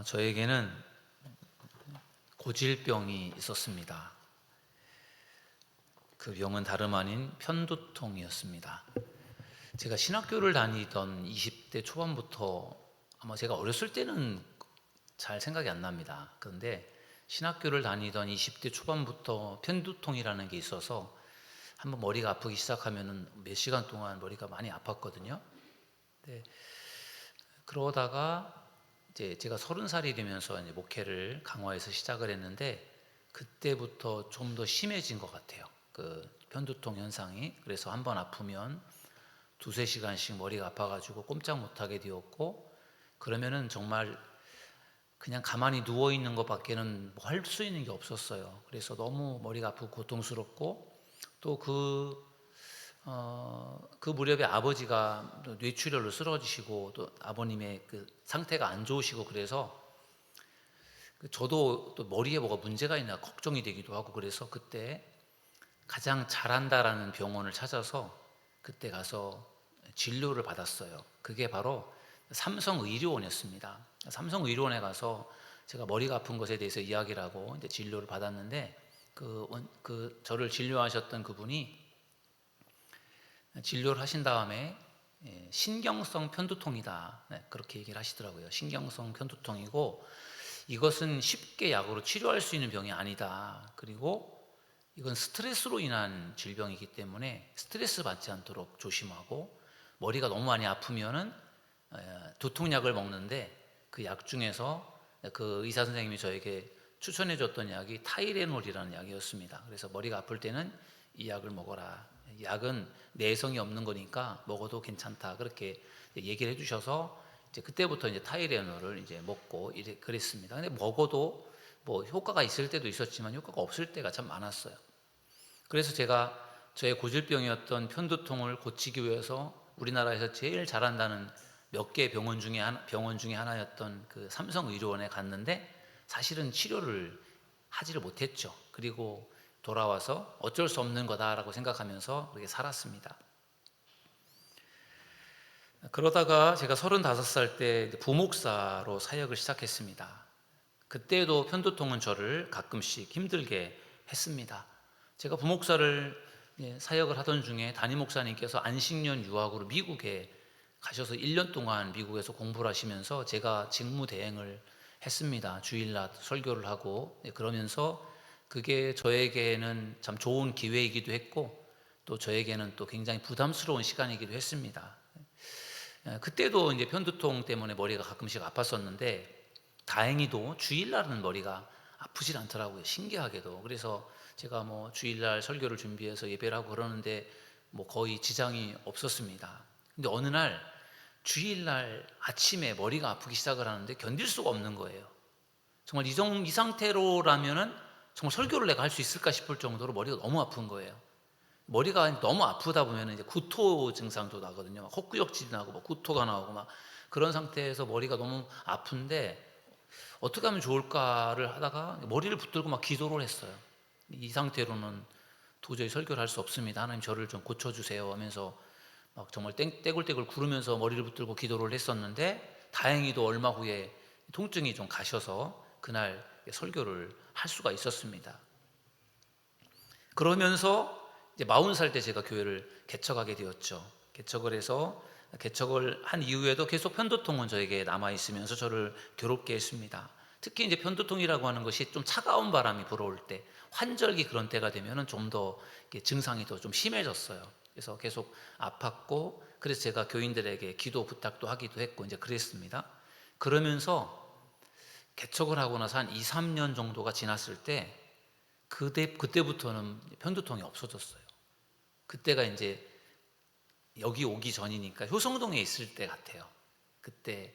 저에게는 고질병이 있었습니다. 그 병은 다름 아닌 편두통이었습니다. 제가 신학교를 다니던 20대 초반부터, 아마 제가 어렸을 때는 잘 생각이 안 납니다. 그런데 신학교를 다니던 20대 초반부터 편두통이라는 게 있어서 한번 머리가 아프기 시작하면 몇 시간 동안 머리가 많이 아팠거든요. 네. 그러다가 이제 제가 30살이 되면서 이제 목회를 강화해서 시작을 했는데, 그때부터 좀 더 심해진 것 같아요. 그 편두통 현상이. 그래서 한번 아프면 두세 시간씩 머리가 아파가지고 꼼짝 못하게 되었고, 그러면은 정말 그냥 가만히 누워 있는 것밖에는 뭐 할 수 있는 게 없었어요. 그래서 너무 머리가 아프고 고통스럽고, 또 그 무렵에 아버지가 또 뇌출혈로 쓰러지시고, 또 아버님의 그 상태가 안 좋으시고, 그래서 저도 또 머리에 뭐가 문제가 있나 걱정이 되기도 하고, 그래서 그때 가장 잘한다라는 병원을 찾아서 그때 가서 진료를 받았어요. 그게 바로 삼성의료원이었습니다. 삼성의료원에 가서 제가 머리가 아픈 것에 대해서 이야기를 하고 이제 진료를 받았는데, 저를 진료하셨던 그분이 진료를 하신 다음에 신경성 편두통이다, 그렇게 얘기를 하시더라고요. 신경성 편두통이고, 이것은 쉽게 약으로 치료할 수 있는 병이 아니다. 그리고 이건 스트레스로 인한 질병이기 때문에 스트레스 받지 않도록 조심하고, 머리가 너무 많이 아프면은 두통약을 먹는데, 그 약 중에서 그 의사 선생님이 저에게 추천해 줬던 약이 타이레놀이라는 약이었습니다. 그래서 머리가 아플 때는 이 약을 먹어라. 약은 내성이 없는 거니까 먹어도 괜찮다. 그렇게 얘기를 해주셔서 이제 그때부터 이제 타이레놀을 이제 먹고 그랬습니다. 근데 먹어도 뭐 효과가 있을 때도 있었지만 효과가 없을 때가 참 많았어요. 그래서 제가 저의 고질병이었던 편두통을 고치기 위해서 우리나라에서 제일 잘한다는 몇 개 병원 중에 하나였던 그 삼성의료원에 갔는데, 사실은 치료를 하지를 못했죠. 그리고 돌아와서 어쩔 수 없는 거다라고 생각하면서 그렇게 살았습니다. 그러다가 제가 35살 때 부목사로 사역을 시작했습니다. 그때도 편두통은 저를 가끔씩 힘들게 했습니다. 제가 부목사를 사역을 하던 중에 담임 목사님께서 안식년 유학으로 미국에 가셔서 1년 동안 미국에서 공부를 하시면서 제가 직무 대행을 했습니다. 주일날 설교를 하고, 그러면서 그게 저에게는 참 좋은 기회이기도 했고, 또 저에게는 또 굉장히 부담스러운 시간이기도 했습니다. 그때도 이제 편두통 때문에 머리가 가끔씩 아팠었는데, 다행히도 주일날은 머리가 아프질 않더라고요. 신기하게도. 그래서 제가 뭐 주일날 설교를 준비해서 예배를 하고 그러는데 뭐 거의 지장이 없었습니다. 근데 어느 날 주일날 아침에 머리가 아프기 시작을 하는데 견딜 수가 없는 거예요. 정말 이 상태로라면은 정말 설교를 내가 할 수 있을까 싶을 정도로 머리가 너무 아픈 거예요. 머리가 너무 아프다 보면 이제 구토 증상도 나거든요. 헛구역질이 나고 막 구토가 나오고 막 그런 상태에서 머리가 너무 아픈데 어떻게 하면 좋을까를 하다가 머리를 붙들고 막 기도를 했어요. 이 상태로는 도저히 설교를 할 수 없습니다. 하나님 저를 좀 고쳐주세요 하면서 막 정말 떼굴떼굴 구르면서 머리를 붙들고 기도를 했었는데, 다행히도 얼마 후에 통증이 좀 가셔서 그날 설교를 할 수가 있었습니다. 그러면서 이제 40살 때 제가 교회를 개척하게 되었죠. 개척을 한 이후에도 계속 편두통은 저에게 남아있으면서 저를 괴롭게 했습니다. 특히 이제 편두통이라고 하는 것이 좀 차가운 바람이 불어올 때, 환절기 그런 때가 되면은 좀 더 증상이 더 좀 심해졌어요. 그래서 계속 아팠고, 그래서 제가 교인들에게 기도 부탁도 하기도 했고 이제 그랬습니다. 그러면서 개척을 하고 나서 한 2, 3년 정도가 지났을 때, 그때부터는 편두통이 없어졌어요. 그때가 이제 여기 오기 전이니까 효성동에 있을 때 같아요. 그때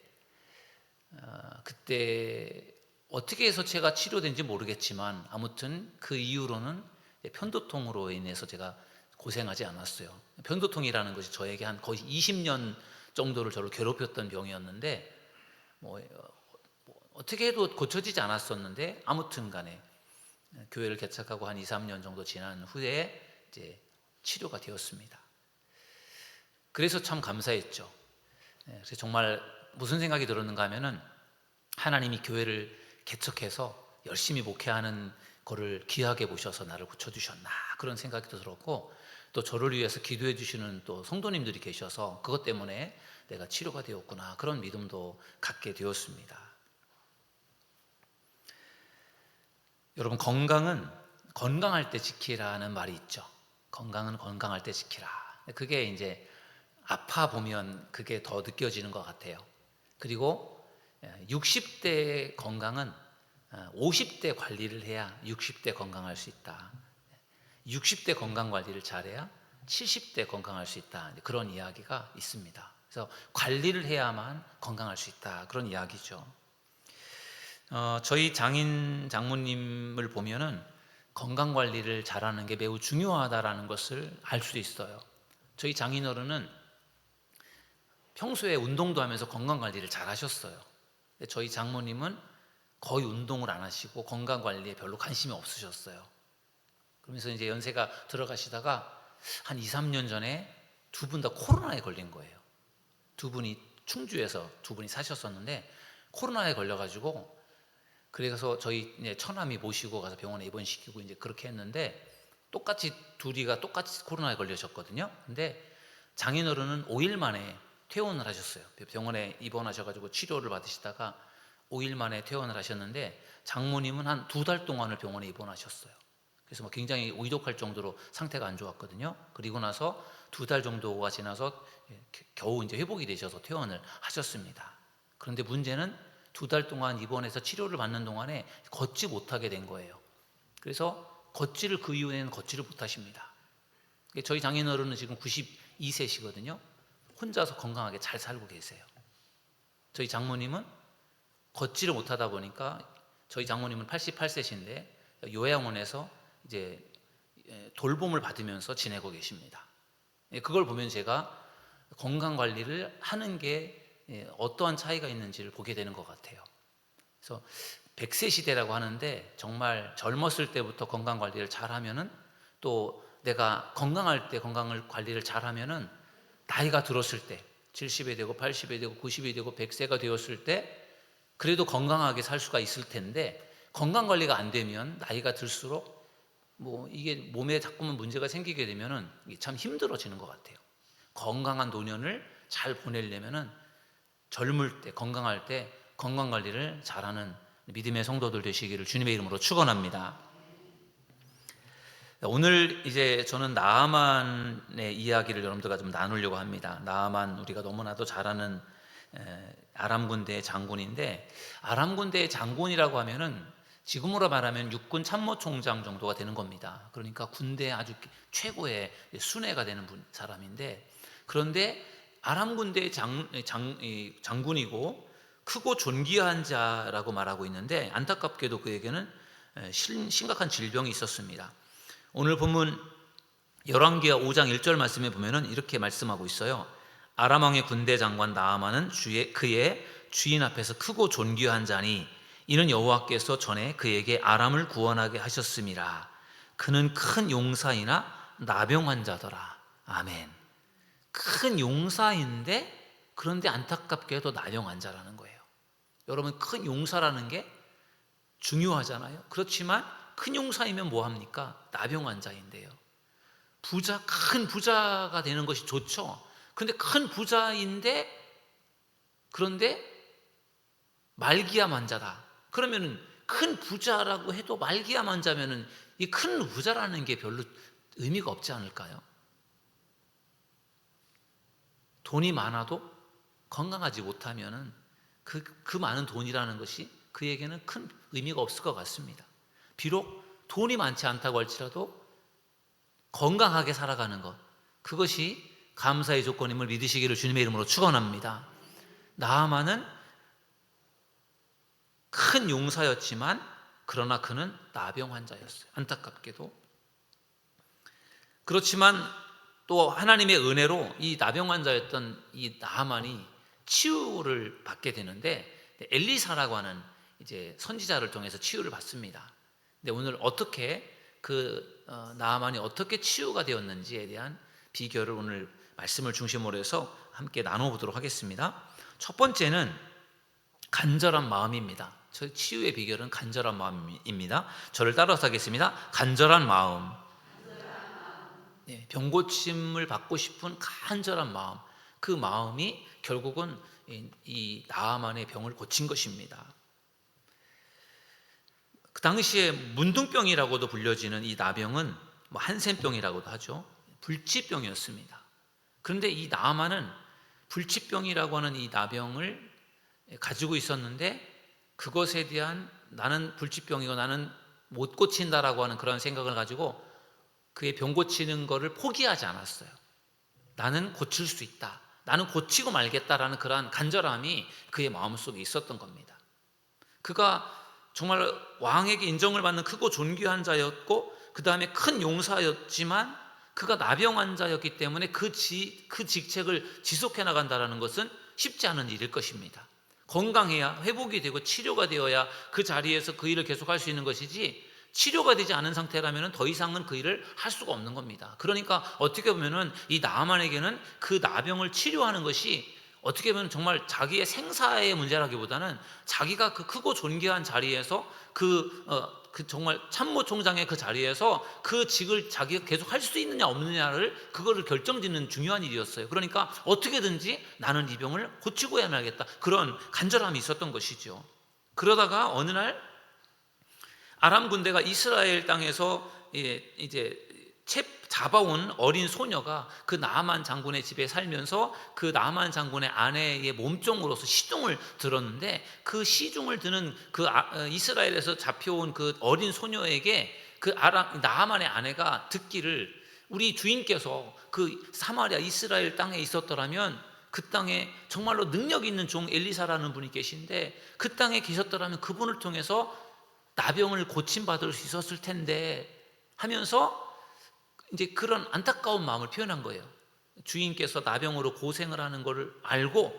어떻게 해서 제가 치료된지 모르겠지만 아무튼 그 이후로는 편두통으로 인해서 제가 고생하지 않았어요. 편두통이라는 것이 저에게 한 거의 20년 정도를 저를 괴롭혔던 병이었는데, 뭐 어떻게 해도 고쳐지지 않았었는데, 아무튼 간에 교회를 개척하고 한 2, 3년 정도 지난 후에 이제 치료가 되었습니다. 그래서 참 감사했죠. 그래서 정말 무슨 생각이 들었는가 하면은, 하나님이 교회를 개척해서 열심히 목회하는 거를 귀하게 보셔서 나를 고쳐주셨나 그런 생각이 들었고, 또 저를 위해서 기도해 주시는 또 성도님들이 계셔서 그것 때문에 내가 치료가 되었구나 그런 믿음도 갖게 되었습니다. 여러분, 건강은 건강할 때 지키라는 말이 있죠. 건강은 건강할 때 지키라. 그게 이제 아파 보면 그게 더 느껴지는 것 같아요. 그리고 60대 건강은 50대 관리를 해야 60대 건강할 수 있다. 60대 건강 관리를 잘해야 70대 건강할 수 있다. 그런 이야기가 있습니다. 그래서 관리를 해야만 건강할 수 있다. 그런 이야기죠. 저희 장모님을 보면은 건강 관리를 잘하는 게 매우 중요하다라는 것을 알 수 있어요. 저희 장인어른은 평소에 운동도 하면서 건강 관리를 잘 하셨어요. 근데 저희 장모님은 거의 운동을 안 하시고 건강 관리에 별로 관심이 없으셨어요. 그러면서 이제 연세가 들어가시다가 한 2, 3년 전에 두 분 다 코로나에 걸린 거예요. 두 분이 충주에서 두 분이 사셨었는데 코로나에 걸려가지고, 그래서 저희 이제 처남이 모시고 가서 병원에 입원시키고 이제 그렇게 했는데, 똑같이 둘이가 똑같이 코로나에 걸리셨거든요. 근데 장인어른은 5일 만에 퇴원을 하셨어요. 병원에 입원하셔가지고 치료를 받으시다가 5일 만에 퇴원을 하셨는데, 장모님은 한 2달 동안을 병원에 입원하셨어요. 그래서 뭐 굉장히 위독할 정도로 상태가 안 좋았거든요. 그리고 나서 2달 정도가 지나서 겨우 이제 회복이 되셔서 퇴원을 하셨습니다. 그런데 문제는 2달 동안 입원해서 치료를 받는 동안에 걷지 못하게 된 거예요. 그래서 걷지를, 그 이후에는 걷지를 못하십니다. 저희 장인어른은 지금 92세시거든요. 혼자서 건강하게 잘 살고 계세요. 저희 장모님은 걷지를 못하다 보니까, 저희 장모님은 88세신데 요양원에서 이제 돌봄을 받으면서 지내고 계십니다. 그걸 보면 제가 건강 관리를 하는 게 어떠한 차이가 있는지를 보게 되는 것 같아요. 그래서 100세 시대라고 하는데, 정말 젊었을 때부터 건강 관리를 잘하면은, 또 내가 건강할 때 건강을 관리를 잘하면은 나이가 들었을 때 70이 되고 80이 되고 90이 되고 100세가 되었을 때 그래도 건강하게 살 수가 있을 텐데, 건강 관리가 안 되면 나이가 들수록 뭐 이게 몸에 자꾸만 문제가 생기게 되면은 참 힘들어지는 것 같아요. 건강한 노년을 잘 보내려면은 젊을 때, 건강할 때 건강 관리를 잘하는 믿음의 성도들 되시기를 주님의 이름으로 축원합니다. 오늘 이제 저는 나아만의 이야기를 여러분들과 좀 나누려고 합니다. 나아만, 우리가 너무나도 잘 아는 아람 군대의 장군인데, 아람 군대의 장군이라고 하면은 지금으로 말하면 육군 참모총장 정도가 되는 겁니다. 그러니까 군대의 아주 최고의 순회가 되는 사람인데, 그런데 아람 군대의 장군이고 크고 존귀한 자라고 말하고 있는데, 안타깝게도 그에게는 심각한 질병이 있었습니다. 오늘 본문 열왕기하 5장 1절 말씀에 보면은 이렇게 말씀하고 있어요. 아람 왕의 군대 장관 나아만은 그의 주인 앞에서 크고 존귀한 자니, 이는 여호와께서 전에 그에게 아람을 구원하게 하셨음이라. 그는 큰 용사이나 나병 환자더라. 아멘. 큰 용사인데, 그런데 안타깝게도 나병 환자라는 거예요. 여러분, 큰 용사라는 게 중요하잖아요. 그렇지만 큰 용사이면 뭐합니까? 나병 환자인데요. 큰 부자가 되는 것이 좋죠. 그런데 큰 부자인데, 그런데 말기암 환자다. 그러면은 큰 부자라고 해도 말기암 환자면은 이 큰 부자라는 게 별로 의미가 없지 않을까요? 돈이 많아도 건강하지 못하면은 그 많은 돈이라는 것이 그에게는 큰 의미가 없을 것 같습니다. 비록 돈이 많지 않다고 할지라도 건강하게 살아가는 것, 그것이 감사의 조건임을 믿으시기를 주님의 이름으로 축원합니다. 나아만은 큰 용사였지만 그러나 그는 나병 환자였어요. 안타깝게도. 그렇지만 또 하나님의 은혜로 이 나병 환자였던 이 나아만이 치유를 받게 되는데, 엘리사라고 하는 이제 선지자를 통해서 치유를 받습니다. 근데 오늘 어떻게 나아만이 어떻게 치유가 되었는지에 대한 비결을 오늘 말씀을 중심으로 해서 함께 나눠보도록 하겠습니다. 첫 번째는 간절한 마음입니다. 저 치유의 비결은 간절한 마음입니다. 저를 따라서 하겠습니다. 간절한 마음. 네, 병 고침을 받고 싶은 간절한 마음. 그 마음이 결국은 이 나아만의 병을 고친 것입니다. 그 당시에 문둥병이라고도 불려지는 이 나병은 한센병이라고도 하죠. 불치병이었습니다. 그런데 이 나아만은 불치병이라고 하는 이 나병을 가지고 있었는데, 그것에 대한 나는 불치병이고 나는 못 고친다라고 하는 그런 생각을 가지고 그의 병 고치는 것을 포기하지 않았어요. 나는 고칠 수 있다, 나는 고치고 말겠다라는 그러한 간절함이 그의 마음속에 있었던 겁니다. 그가 정말 왕에게 인정을 받는 크고 존귀한 자였고, 그 다음에 큰 용사였지만 그가 나병 환자였기 때문에 그 직책을 지속해 나간다는 것은 쉽지 않은 일일 것입니다. 건강해야, 회복이 되고 치료가 되어야 그 자리에서 그 일을 계속할 수 있는 것이지, 치료가 되지 않은 상태라면 더 이상은 그 일을 할 수가 없는 겁니다. 그러니까 어떻게 보면 이 나아만에게는 그 나병을 치료하는 것이 어떻게 보면 정말 자기의 생사의 문제라기보다는 자기가 그 크고 존귀한 자리에서 그 정말 참모총장의 그 자리에서 그 직을 자기가 계속 할 수 있느냐 없느냐를 그거를 결정짓는 중요한 일이었어요. 그러니까 어떻게든지 나는 이 병을 고치고 해야 말겠다, 그런 간절함이 있었던 것이죠. 그러다가 어느 날 아람 군대가 이스라엘 땅에서 이제 잡아온 어린 소녀가 그 나아만 장군의 집에 살면서 그 나아만 장군의 아내의 몸종으로서 시중을 들었는데, 그 시중을 드는 이스라엘에서 잡혀온 그 어린 소녀에게 나아만의 아내가 듣기를, 우리 주인께서 그 사마리아 이스라엘 땅에 있었더라면, 그 땅에 정말로 능력 있는 종 엘리사라는 분이 계신데 그 땅에 계셨더라면 그분을 통해서 나병을 고침받을 수 있었을 텐데 하면서 이제 그런 안타까운 마음을 표현한 거예요. 주인께서 나병으로 고생을 하는 것을 알고,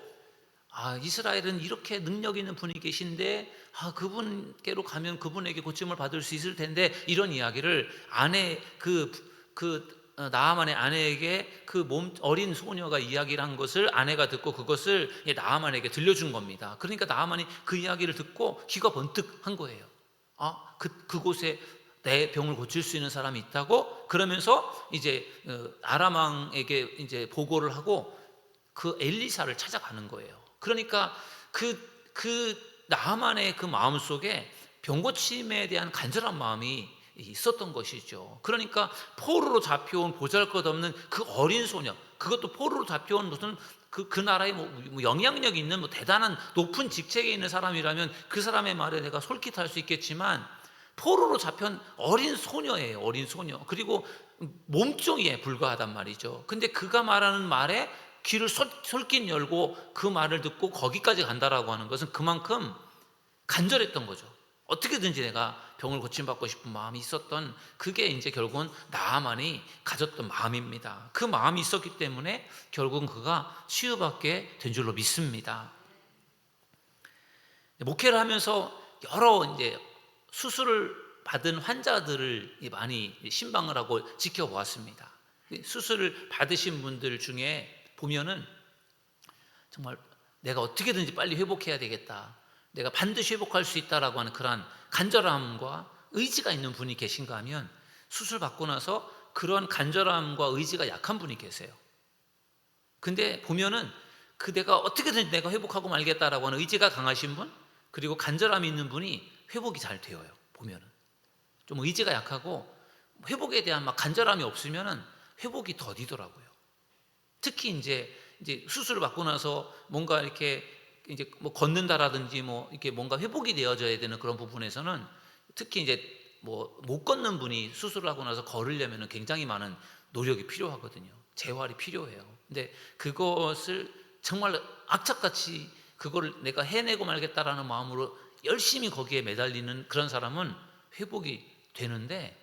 이스라엘은 이렇게 능력 있는 분이 계신데 그분께로 가면 그분에게 고침을 받을 수 있을 텐데, 이런 이야기를 나아만의 아내에게 어린 소녀가 이야기를 한 것을 아내가 듣고 그것을 나아만에게 들려준 겁니다. 그러니까 나아만이 그 이야기를 듣고 귀가 번뜩한 거예요. 그곳에 내 병을 고칠 수 있는 사람이 있다고. 그러면서 이제 아람 왕에게 이제 보고를 하고 그 엘리사를 찾아가는 거예요. 그러니까 그 나아만의 그 마음 속에 병 고침에 대한 간절한 마음이 있었던 것이죠. 그러니까 포로로 잡혀온 보잘것없는 그 어린 소녀, 그것도 포로로 잡혀온 무슨 그 나라에 영향력이 있는 대단한 높은 직책에 있는 사람이라면 그 사람의 말에 내가 솔깃할 수 있겠지만, 포로로 잡힌 어린 소녀예요. 어린 소녀. 그리고 몸종에 불과하단 말이죠. 근데 그가 말하는 말에 귀를 솔깃 열고 그 말을 듣고 거기까지 간다라고 하는 것은 그만큼 간절했던 거죠. 어떻게든지 내가 병을 고침받고 싶은 마음이 있었던, 그게 이제 결국은 나아만이 가졌던 마음입니다. 그 마음이 있었기 때문에 결국은 그가 치유받게 된 줄로 믿습니다. 목회를 하면서 여러 이제 수술을 받은 환자들을 많이 신방을 하고 지켜보았습니다. 수술을 받으신 분들 중에 보면은 정말 내가 어떻게든지 빨리 회복해야 되겠다, 내가 반드시 회복할 수 있다라고 하는 그러한 간절함과 의지가 있는 분이 계신가 하면, 수술 받고 나서 그런 간절함과 의지가 약한 분이 계세요. 근데 보면은 내가 어떻게든지 내가 회복하고 말겠다라고 하는 의지가 강하신 분, 그리고 간절함이 있는 분이 회복이 잘 되어요. 보면은 좀 의지가 약하고 회복에 대한 간절함이 없으면은 회복이 더디더라고요. 특히 이제 수술을 받고 나서 뭔가 이렇게 이제 걷는다라든지 이렇게 뭔가 회복이 되어져야 되는 그런 부분에서는, 특히 이제 못 걷는 분이 수술을 하고 나서 걸으려면 굉장히 많은 노력이 필요하거든요. 재활이 필요해요. 근데 그것을 정말 악착같이 그거를 내가 해내고 말겠다라는 마음으로 열심히 거기에 매달리는 그런 사람은 회복이 되는데,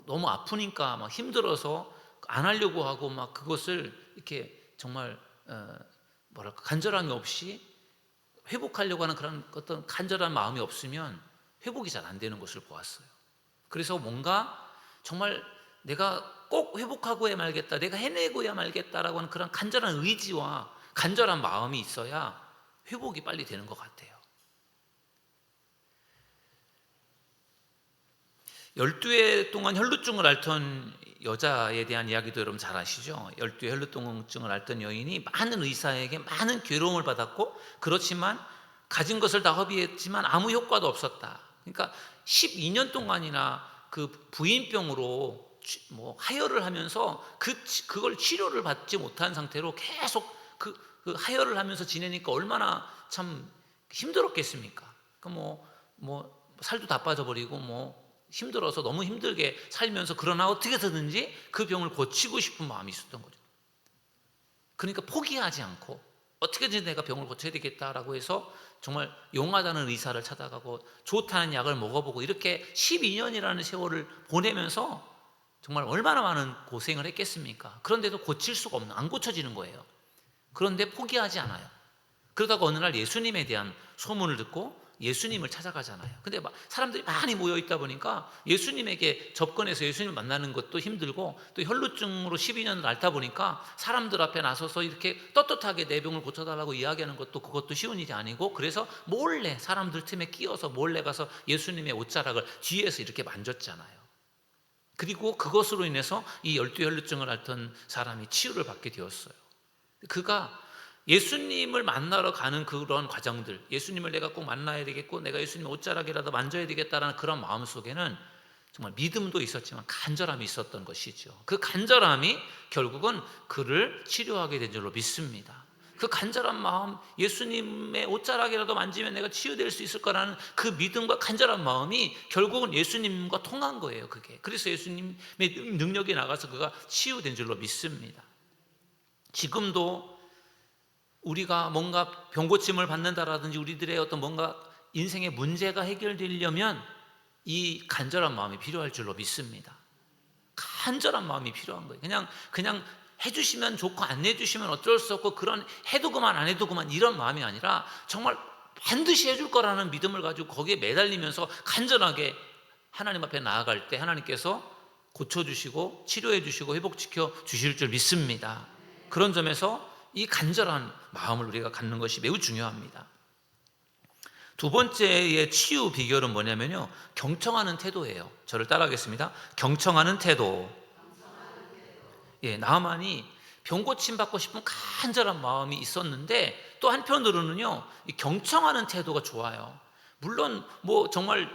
너무 아프니까 힘들어서 안 하려고 하고 그것을 이렇게 정말 간절함이 없이 회복하려고 하는 그런 어떤 간절한 마음이 없으면 회복이 잘 안 되는 것을 보았어요. 그래서 뭔가 정말 내가 꼭 회복하고 해 말겠다, 내가 해내고야 말겠다라고 하는 그런 간절한 의지와 간절한 마음이 있어야 회복이 빨리 되는 것 같아요. 12해 동안 혈루증을 앓던 여자에 대한 이야기도 여러분 잘 아시죠? 12해 혈루증을 앓던 여인이 많은 의사에게 많은 괴로움을 받았고, 그렇지만 가진 것을 다 허비했지만 아무 효과도 없었다. 그러니까 12년 동안이나 그 부인병으로 하혈을 하면서 그걸 치료를 받지 못한 상태로 계속 그 하혈을 하면서 지내니까 얼마나 참 힘들었겠습니까? 살도 다 빠져버리고 힘들어서 너무 힘들게 살면서, 그러나 어떻게 해서든지 그 병을 고치고 싶은 마음이 있었던 거죠. 그러니까 포기하지 않고 어떻게든지 내가 병을 고쳐야 되겠다라고 해서 정말 용하다는 의사를 찾아가고 좋다는 약을 먹어보고, 이렇게 12년이라는 세월을 보내면서 정말 얼마나 많은 고생을 했겠습니까? 그런데도 고칠 수가 없는, 안 고쳐지는 거예요. 그런데 포기하지 않아요. 그러다가 어느 날 예수님에 대한 소문을 듣고 예수님을 찾아가잖아요. 근데 사람들이 많이 모여 있다 보니까 예수님에게 접근해서 예수님을 만나는 것도 힘들고, 또 혈루증으로 12년을 앓다 보니까 사람들 앞에 나서서 이렇게 떳떳하게 내 병을 고쳐달라고 이야기하는 그것도 쉬운 일이 아니고, 그래서 몰래 사람들 틈에 끼어서 몰래 가서 예수님의 옷자락을 뒤에서 이렇게 만졌잖아요. 그리고 그것으로 인해서 이 12 혈루증을 앓던 사람이 치유를 받게 되었어요. 그가 예수님을 만나러 가는 그런 과정들, 예수님을 내가 꼭 만나야 되겠고 내가 예수님의 옷자락이라도 만져야 되겠다라는 그런 마음 속에는 정말 믿음도 있었지만 간절함이 있었던 것이죠. 그 간절함이 결국은 그를 치료하게 된 줄로 믿습니다. 그 간절한 마음, 예수님의 옷자락이라도 만지면 내가 치유될 수 있을 거라는 그 믿음과 간절한 마음이 결국은 예수님과 통한 거예요. 그게. 그래서 예수님의 능력이 나가서 그가 치유된 줄로 믿습니다. 지금도 우리가 뭔가 병고침을 받는다라든지 우리들의 어떤 뭔가 인생의 문제가 해결되려면 이 간절한 마음이 필요할 줄로 믿습니다. 간절한 마음이 필요한 거예요. 그냥 해주시면 좋고 안 해주시면 어쩔 수 없고, 그런 해도 그만 안 해도 그만 이런 마음이 아니라 정말 반드시 해줄 거라는 믿음을 가지고 거기에 매달리면서 간절하게 하나님 앞에 나아갈 때 하나님께서 고쳐주시고 치료해 주시고 회복시켜 주실 줄 믿습니다. 그런 점에서 이 간절한 마음을 우리가 갖는 것이 매우 중요합니다. 두 번째의 치유 비결은 뭐냐면요, 경청하는 태도예요. 저를 따라하겠습니다. 경청하는 태도. 나만이 병고침 받고 싶은 간절한 마음이 있었는데, 또 한편으로는요, 이 경청하는 태도가 좋아요. 물론 정말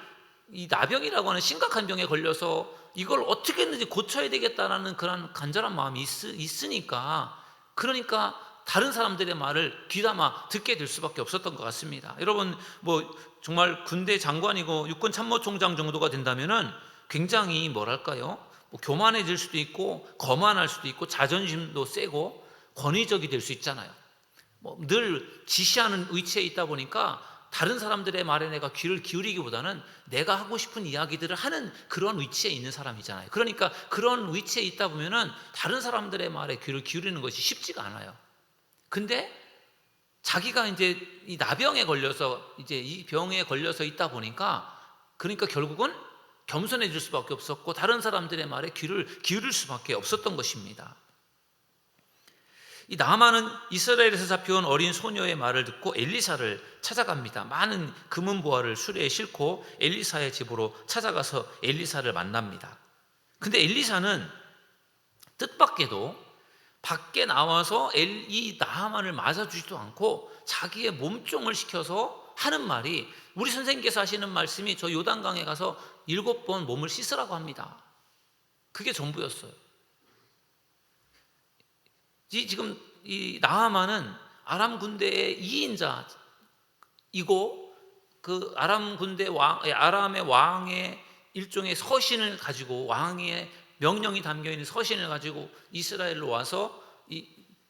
이 나병이라고 하는 심각한 병에 걸려서 이걸 어떻게 했는지 고쳐야 되겠다라는 그런 간절한 마음이 있으니까, 그러니까 다른 사람들의 말을 귀담아 듣게 될 수밖에 없었던 것 같습니다. 여러분 정말 군대 장관이고 육군 참모총장 정도가 된다면은 굉장히 뭐랄까요, 교만해질 수도 있고 거만할 수도 있고 자존심도 세고 권위적이 될 수 있잖아요. 늘 지시하는 위치에 있다 보니까 다른 사람들의 말에 내가 귀를 기울이기보다는 내가 하고 싶은 이야기들을 하는 그런 위치에 있는 사람이잖아요. 그러니까 그런 위치에 있다 보면은 다른 사람들의 말에 귀를 기울이는 것이 쉽지가 않아요. 근데 자기가 이제 이 나병에 걸려서 이제 이 병에 걸려서 있다 보니까, 그러니까 결국은 겸손해질 수밖에 없었고 다른 사람들의 말에 귀를 기울일 수밖에 없었던 것입니다. 이 나아만은 이스라엘에서 잡혀온 어린 소녀의 말을 듣고 엘리사를 찾아갑니다. 많은 금은보화를 수레에 싣고 엘리사의 집으로 찾아가서 엘리사를 만납니다. 근데 엘리사는 뜻밖에도 밖에 나와서 이 나아만을 맞아주지도 않고 자기의 몸종을 시켜서 하는 말이, 우리 선생님께서 하시는 말씀이 저 요단강에 가서 7번 몸을 씻으라고 합니다. 그게 전부였어요. 지금 이 나아만은 아람 군대의 2인자이고 그 아람 군대 아람의 왕의 일종의 서신을 가지고, 왕의 명령이 담겨있는 서신을 가지고 이스라엘로 와서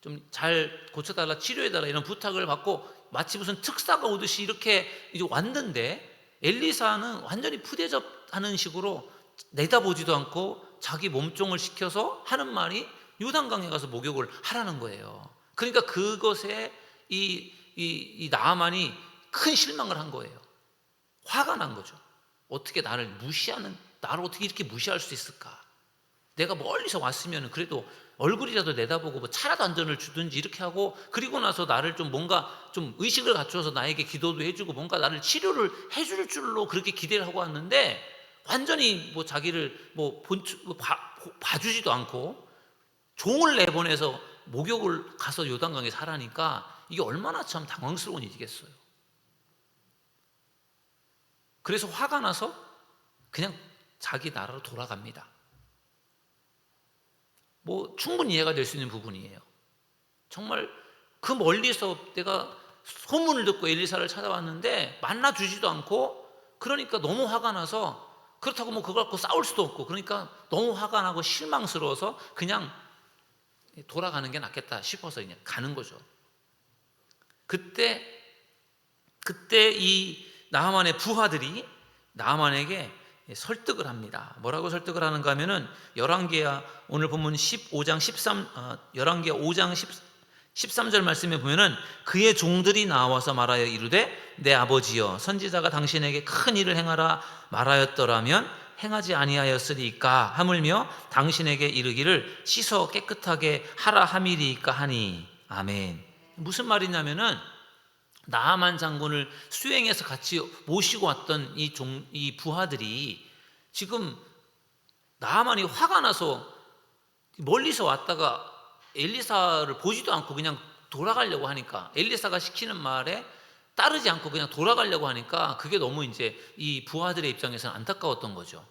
좀 잘 고쳐달라, 치료해달라 이런 부탁을 받고 마치 무슨 특사가 오듯이 이렇게 이제 왔는데, 엘리사는 완전히 푸대접하는 식으로 내다보지도 않고 자기 몸종을 시켜서 하는 말이 요단강에 가서 목욕을 하라는 거예요. 그러니까 그것에 이 나아만이 큰 실망을 한 거예요. 화가 난 거죠. 나를 어떻게 이렇게 무시할 수 있을까? 내가 멀리서 왔으면 그래도 얼굴이라도 내다보고 뭐 차라도 한 잔을 주든지 이렇게 하고, 그리고 나서 나를 좀 뭔가 좀 의식을 갖춰서 나에게 기도도 해주고 뭔가 나를 치료를 해줄 줄로 그렇게 기대를 하고 왔는데, 완전히 뭐 자기를 봐주지도 않고 종을 내보내서 목욕을 가서 요단강에 사라니까 이게 얼마나 참 당황스러운 일이겠어요. 그래서 화가 나서 그냥 자기 나라로 돌아갑니다. 뭐 충분히 이해가 될 수 있는 부분이에요. 정말 그 멀리서 내가 소문을 듣고 엘리사를 찾아왔는데 만나주지도 않고, 그러니까 너무 화가 나서, 그렇다고 뭐 그걸 갖고 싸울 수도 없고, 그러니까 너무 화가 나고 실망스러워서 그냥 돌아가는 게 낫겠다 싶어서 그냥 가는 거죠. 그때 이 나하만의 부하들이 나하만에게 설득을 합니다. 뭐라고 설득을 하는가 하면은 열왕기야 오늘 본문 15장 열왕기야 5장 13절 말씀에 보면은 그의 종들이 나와서 말하여 이르되 내 아버지여 선지자가 당신에게 큰 일을 행하라 말하였더라면 행하지 아니하였으리이까 하물며 당신에게 이르기를 씻어 깨끗하게 하라 함이리이까 하니. 아멘. 무슨 말이냐면은 나하만 장군을 수행해서 같이 모시고 왔던 이 부하들이 지금 나하만이 화가 나서 멀리서 왔다가 엘리사를 보지도 않고 그냥 돌아가려고 하니까, 엘리사가 시키는 말에 따르지 않고 그냥 돌아가려고 하니까 그게 너무 이제 이 부하들의 입장에서는 안타까웠던 거죠.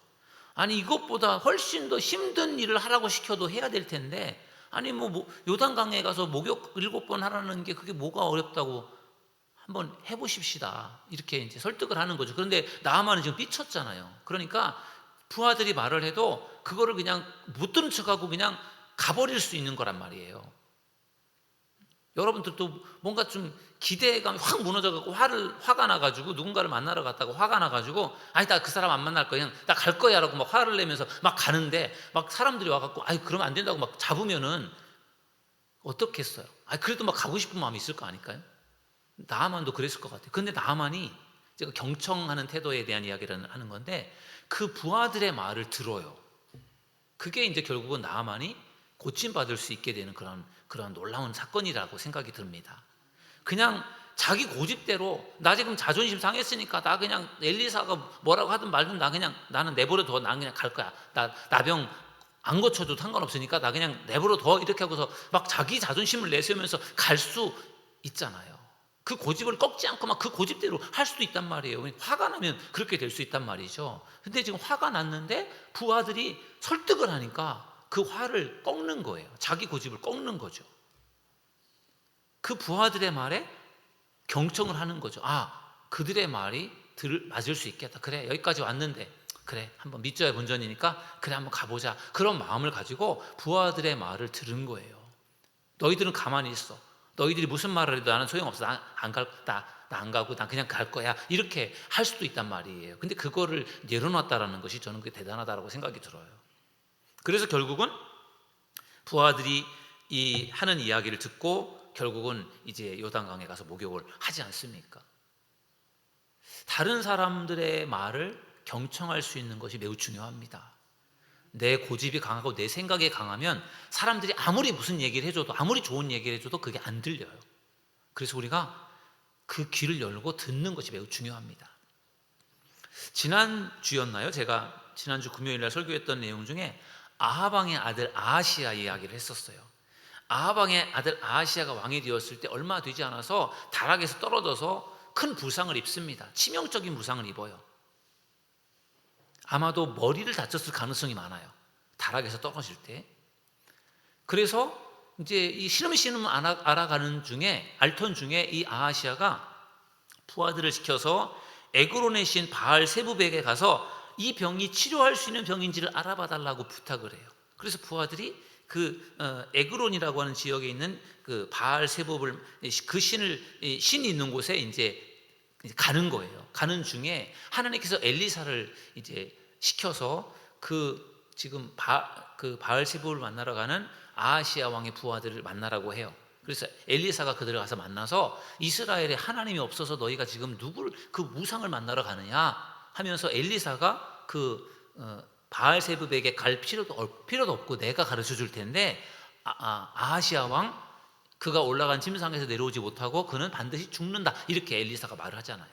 아니 이것보다 훨씬 더 힘든 일을 하라고 시켜도 해야 될 텐데, 아니 뭐 요단강에 가서 목욕 7번 하라는 게 그게 뭐가 어렵다고, 한번 해보십시다 이렇게 이제 설득을 하는 거죠. 그런데 나하만은 지금 삐쳤잖아요. 그러니까 부하들이 말을 해도 그거를 그냥 못 들은 척하고 그냥 가버릴 수 있는 거란 말이에요. 여러분들도 뭔가 좀 기대감이 확 무너져가지고 화가 나가지고 누군가를 만나러 갔다가 화가 나가지고 아니 나 그 사람 안 만날 거야, 그냥 나 갈 거야 라고 막 화를 내면서 막 가는데 막 사람들이 와갖고 아이 그러면 안 된다고 막 잡으면은 어떻겠어요? 아 그래도 막 가고 싶은 마음이 있을 거 아닐까요? 나하만도 그랬을 것 같아요. 근데 나하만이 제가 경청하는 태도에 대한 이야기를 하는 건데, 그 부하들의 말을 들어요. 그게 이제 결국은 나하만이 고침받을 수 있게 되는 그런 놀라운 사건이라고 생각이 듭니다. 그냥 자기 고집대로 나 지금 자존심 상했으니까 나 그냥 엘리사가 뭐라고 하든 말든 나는 내버려둬, 난 그냥 갈 거야. 나병 안 고쳐도 상관없으니까 나 그냥 내버려둬 이렇게 하고서 막 자기 자존심을 내세우면서 갈 수 있잖아요. 그 고집을 꺾지 않고 막 그 고집대로 할 수도 있단 말이에요. 화가 나면 그렇게 될 수 있단 말이죠. 근데 지금 화가 났는데 부하들이 설득을 하니까 그 화를 꺾는 거예요. 자기 고집을 꺾는 거죠. 그 부하들의 말에 경청을 하는 거죠. 아, 그들의 말이 맞을 수 있겠다. 그래, 여기까지 왔는데 그래, 한번 믿져야 본전이니까 그래, 한번 가보자. 그런 마음을 가지고 부하들의 말을 들은 거예요. 너희들은 가만히 있어. 너희들이 무슨 말을 해도 나는 소용없어. 나 안 가고 난 그냥 갈 거야. 이렇게 할 수도 있단 말이에요. 근데 그거를 내려놨다라는 것이 저는 그게 대단하다고 생각이 들어요. 그래서 결국은 부하들이 이 하는 이야기를 듣고 결국은 이제 요단강에 가서 목욕을 하지 않습니까? 다른 사람들의 말을 경청할 수 있는 것이 매우 중요합니다. 내 고집이 강하고 내 생각이 강하면 사람들이 아무리 무슨 얘기를 해줘도, 아무리 좋은 얘기를 해줘도 그게 안 들려요. 그래서 우리가 그 귀를 열고 듣는 것이 매우 중요합니다. 지난주였나요? 제가 지난주 금요일날 설교했던 내용 중에 아하방의 아들 아하시아 이야기를 했었어요. 아하방의 아들 아하시아가 왕이 되었을 때 얼마 되지 않아서 다락에서 떨어져서 큰 부상을 입습니다. 치명적인 부상을 입어요. 아마도 머리를 다쳤을 가능성이 많아요. 다락에서 떨어질 때. 그래서 이제 이 시름시름 알아가는 중에, 알턴 중에 이 아하시아가 부하들을 시켜서 에그론의 신 바알 세부백에 가서 이 병이 치료할 수 있는 병인지를 알아봐 달라고 부탁을 해요. 그래서 부하들이 그 에그론이라고 하는 지역에 있는 그 바알 세부를, 그 신이 있는 곳에 이제 가는 거예요. 가는 중에 하나님께서 엘리사를 이제 시켜서 그 지금 그 바알 세부를 만나러 가는 아하시아 왕의 부하들을 만나라고 해요. 그래서 엘리사가 그들을 가서 만나서 이스라엘에 하나님이 없어서 너희가 지금 누구를 그 우상을 만나러 가느냐 하면서 엘리사가 그 바알세붑에게 갈 필요도 없고 내가 가르쳐 줄 텐데 아하시아 왕 그가 올라간 침상에서 내려오지 못하고 그는 반드시 죽는다. 이렇게 엘리사가 말을 하잖아요.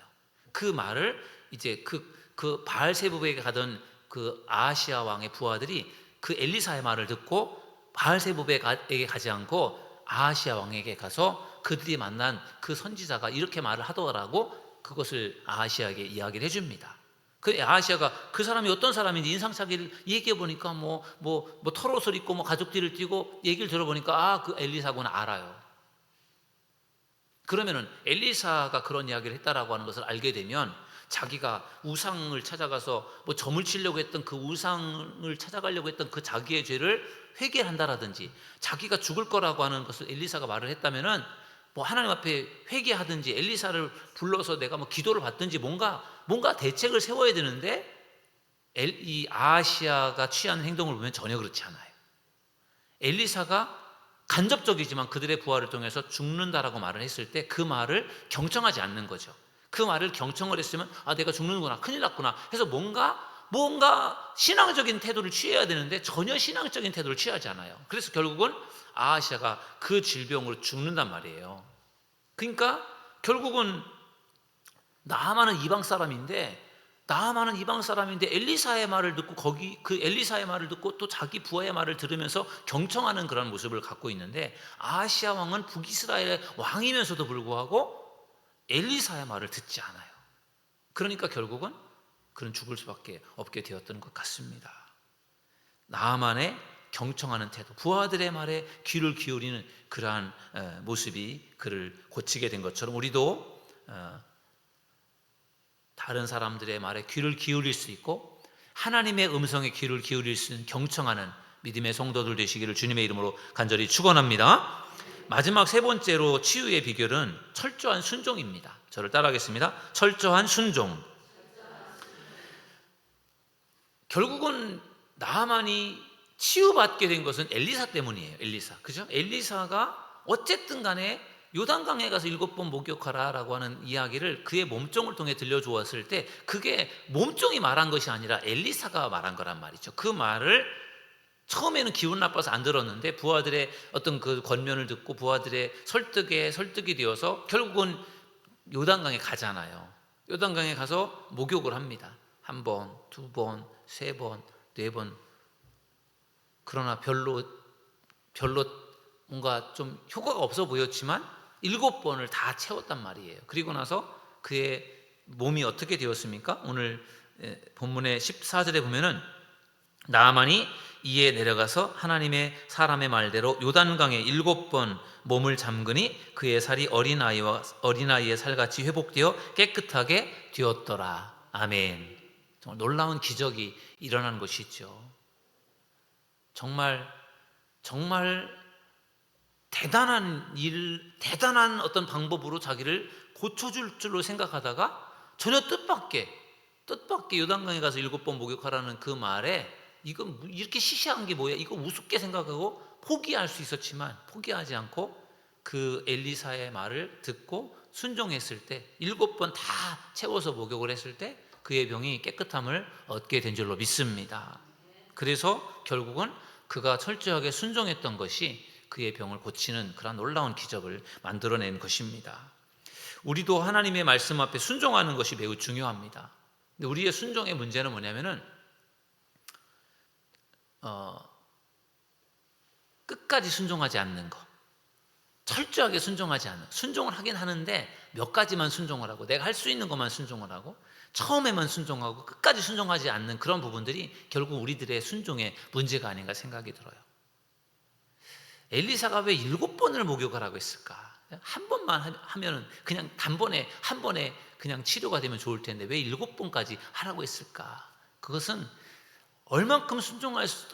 그 말을 이제 그 바알세붑에게 가던 그 아하시아 왕의 부하들이 그 엘리사의 말을 듣고 바알세붑에게 가지 않고 아하시아 왕에게 가서 그들이 만난 그 선지자가 이렇게 말을 하더라고 그것을 아하시아에게 이야기를 해줍니다. 그 아하시아가 그 사람이 어떤 사람인지 인상착의를 얘기해 보니까 뭐 털옷을 입고 뭐 가죽띠를 띠고 얘기를 들어보니까 그 엘리사구나 알아요. 그러면은 엘리사가 그런 이야기를 했다라고 하는 것을 알게 되면 자기가 우상을 찾아가서 뭐 점을 치려고 했던 그 우상을 찾아가려고 했던 그 자기의 죄를 회개한다라든지 자기가 죽을 거라고 하는 것을 엘리사가 말을 했다면은 뭐 하나님 앞에 회개하든지 엘리사를 불러서 내가 뭐 기도를 받든지 뭔가 대책을 세워야 되는데 이 아하시아가 취한 행동을 보면 전혀 그렇지 않아요. 엘리사가 간접적이지만 그들의 부하를 통해서 죽는다라고 말을 했을 때 그 말을 경청하지 않는 거죠. 그 말을 경청을 했으면 내가 죽는구나, 큰일 났구나 해서 뭔가 신앙적인 태도를 취해야 되는데 전혀 신앙적인 태도를 취하지 않아요. 그래서 결국은 아하시아가 그 질병으로 죽는단 말이에요. 그러니까 결국은 나아만은 이방 사람인데 엘리사의 말을 듣고 그 엘리사의 말을 듣고 또 자기 부하의 말을 들으면서 경청하는 그런 모습을 갖고 있는데 아하시아 왕은 북이스라엘의 왕이면서도 불구하고 엘리사의 말을 듣지 않아요. 그러니까 결국은 그는 죽을 수밖에 없게 되었던 것 같습니다. 나아만의 경청하는 태도, 부하들의 말에 귀를 기울이는 그러한 모습이 그를 고치게 된 것처럼 우리도 다른 사람들의 말에 귀를 기울일 수 있고 하나님의 음성에 귀를 기울일 수 있는 경청하는 믿음의 성도들 되시기를 주님의 이름으로 간절히 축원합니다. 마지막 세 번째로 치유의 비결은 철저한 순종입니다. 저를 따라하겠습니다. 철저한 순종. 결국은 나아만이 치유받게 된 것은 엘리사 때문이에요. 그죠? 엘리사가 어쨌든 간에 요단강에 가서 7번 목욕하라라고 하는 이야기를 그의 몸종을 통해 들려주었을 때 그게 몸종이 말한 것이 아니라 엘리사가 말한 거란 말이죠. 그 말을 처음에는 기분 나빠서 안 들었는데 부하들의 어떤 그 권면을 듣고 부하들의 설득이 되어서 결국은 요단강에 가잖아요. 요단강에 가서 목욕을 합니다. 1번, 2번, 3번, 4번. 그러나 별로 뭔가 좀 효과가 없어 보였지만 7번을 다 채웠단 말이에요. 그리고 나서 그의 몸이 어떻게 되었습니까? 오늘 본문의 14절에 보면은 나아만이 이에 내려가서 하나님의 사람의 말대로 요단강에 7번 몸을 잠그니 그의 살이 어린아이의 살같이 회복되어 깨끗하게 되었더라. 아멘. 정말 놀라운 기적이 일어난 것이죠. 정말 대단한 어떤 방법으로 자기를 고쳐줄 줄로 생각하다가 전혀 뜻밖의 요단강에 가서 7번 목욕하라는 그 말에 이건 이렇게 시시한 게 뭐야? 이거 우습게 생각하고 포기할 수 있었지만 포기하지 않고 그 엘리사의 말을 듣고 순종했을 때 7번 다 채워서 목욕을 했을 때 그의 병이 깨끗함을 얻게 된 줄로 믿습니다. 그래서 결국은 그가 철저하게 순종했던 것이 그의 병을 고치는 그런 놀라운 기적을 만들어낸 것입니다. 우리도 하나님의 말씀 앞에 순종하는 것이 매우 중요합니다. 근데 우리의 순종의 문제는 뭐냐면은 끝까지 순종하지 않는 것, 철저하게 순종하지 않는, 순종을 하긴 하는데 몇 가지만 순종을 하고 내가 할 수 있는 것만 순종을 하고 처음에만 순종하고 끝까지 순종하지 않는 그런 부분들이 결국 우리들의 순종의 문제가 아닌가 생각이 들어요. 엘리사가 왜 7번을 목욕하라고 했을까? 한 번만 하면은 그냥 단번에 한 번에 그냥 치료가 되면 좋을 텐데 왜 7번까지 하라고 했을까? 그것은 얼만큼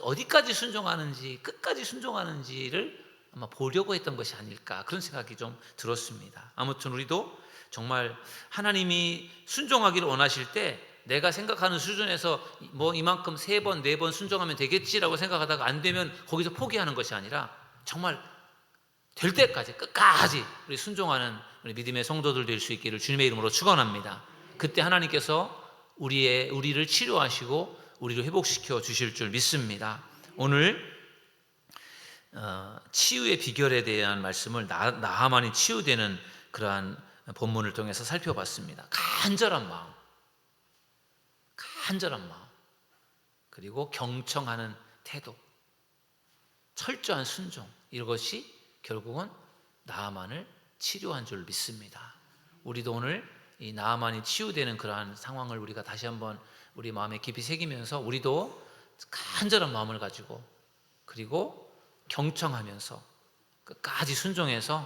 어디까지 순종하는지 끝까지 순종하는지를 아마 보려고 했던 것이 아닐까 그런 생각이 좀 들었습니다. 아무튼 우리도 정말 하나님이 순종하기를 원하실 때 내가 생각하는 수준에서 뭐 이만큼 3번, 4번 순종하면 되겠지라고 생각하다가 안 되면 거기서 포기하는 것이 아니라 정말 될 때까지 끝까지 우리 순종하는 우리 믿음의 성도들 될 수 있기를 주님의 이름으로 축원합니다. 그때 하나님께서 우리를 치료하시고 우리를 회복시켜 주실 줄 믿습니다. 오늘 치유의 비결에 대한 말씀을 나하만이 치유되는 그러한 본문을 통해서 살펴봤습니다. 간절한 마음, 그리고 경청하는 태도, 철저한 순종, 이것이 결국은 나하만을 치료한 줄 믿습니다. 우리도 오늘 이 나하만이 치유되는 그러한 상황을 우리가 다시 한번 우리 마음에 깊이 새기면서 우리도 간절한 마음을 가지고 그리고 경청하면서 끝까지 순종해서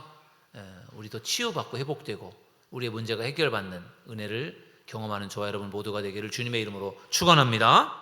우리도 치유받고 회복되고 우리의 문제가 해결받는 은혜를 경험하는 저와 여러분 모두가 되기를 주님의 이름으로 축원합니다.